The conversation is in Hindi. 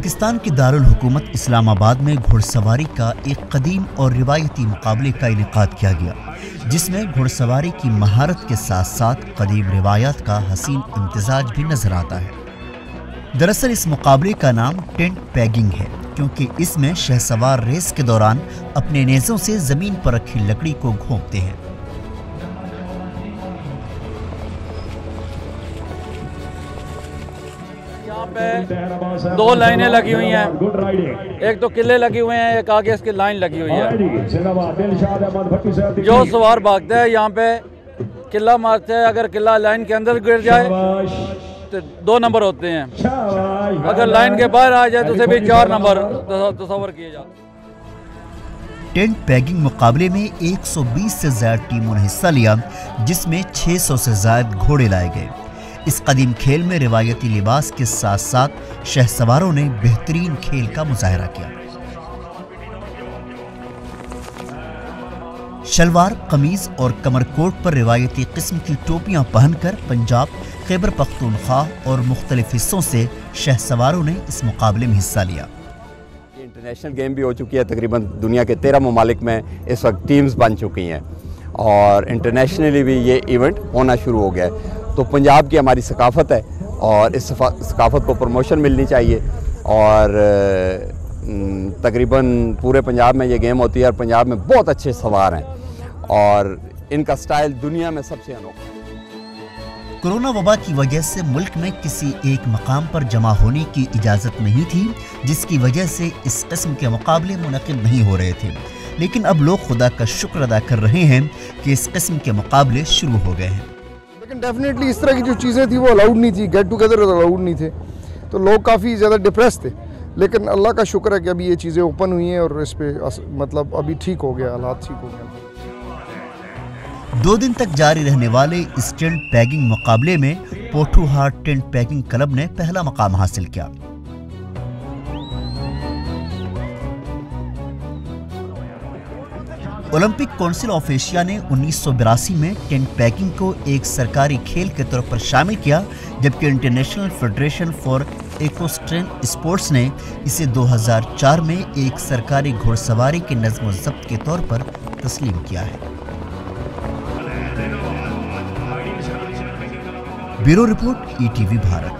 पाकिस्तान की दारुल हुकूमत इस्लामाबाद में घुड़सवारी का एक कदीम और रिवायती मुकाबले का इनेकाद किया गया, जिसमें घुड़सवारी की महारत के साथ साथ कदीम रिवायात का हसीन इम्तिजाज भी नजर आता है। दरअसल इस मुकाबले का नाम टेंट पैगिंग है, क्योंकि इसमें शहसवार रेस के दौरान अपने नेज़ों से जमीन पर रखी लकड़ी को घोंपते हैं। यहाँ पे दो लाइनें लगी हुई हैं, एक तो किले लगे हुए हैं, एक आगे इसकी लाइन लगी हुई है। जो सवार भागता है यहाँ पे किला मारता है, अगर किला लाइन के अंदर गिर जाए तो 2 नंबर होते हैं, अगर लाइन के बाहर आ जाए तो उसे भी 4 नंबर तस्वर किए जाते हैं। टेंट पैगिंग मुकाबले में 120 से ज्यादा टीमों ने हिस्सा लिया, जिसमें 600 से ज्यादा घोड़े लाए गए। इस कदीम खेल में रिवायती लिबास के साथ साथ शहसवारों ने बेहतरीन खेल का मुजाहरा किया। शलवार, कमीज और कमरकोट पर रिवायती किस्म की टोपियां पहनकर पंजाब, खैबर पख्तूनख्वा और मुख्तलिफ हिस्सों से शहसवारों ने इस मुकाबले में हिस्सा लिया। इंटरनेशनल गेम भी हो चुकी है, तकरीबन दुनिया के 13 ममालिक में इस वक्त टीम्स बन चुकी हैं और इंटरनेशनली भी ये इवेंट होना शुरू हो गया है। तो पंजाब की हमारी सकाफ़त है और इस सकाफ़त को प्रमोशन मिलनी चाहिए और तकरीबन पूरे पंजाब में ये गेम होती है और पंजाब में बहुत अच्छे सवार हैं और इनका स्टाइल दुनिया में सबसे अनोखा है। कोरोना वबा की वजह से मुल्क में किसी एक मकाम पर जमा होने की इजाज़त नहीं थी, जिसकी वजह से इस किस्म के मुकाबले मुनक़िद नहीं हो रहे थे। लेकिन अब लोग खुदा का शुक्र अदा कर रहे हैं कि इस किस्म के मुकाबले शुरू हो गए हैं। लेकिन डेफिनेटली इस तरह की जो चीज़ें थी वो अलाउड नहीं थी, गेट टुगेदर अलाउड नहीं थे, तो लोग काफ़ी ज़्यादा डिप्रेस थे। लेकिन अल्लाह का शुक्र है कि अभी ये चीज़ें ओपन हुई हैं और इस पे मतलब अभी ठीक हो गया, हालात ठीक हो गया। 2 दिन तक जारी रहने वाले इस टेंट पैगिंग मुकाबले में पोठूहाट टेंट पैगिंग क्लब ने पहला मकाम हासिल किया। ओलंपिक काउंसिल ऑफ एशिया ने 1982 में टेंट पैगिंग को एक सरकारी खेल के तौर पर शामिल किया, जबकि international federation for equestrian sports ने इसे 2004 में एक सरकारी घुड़सवारी के नज़्म व ज़ब्त के तौर पर तस्लीम किया है। Bureau report, ETV Bharat.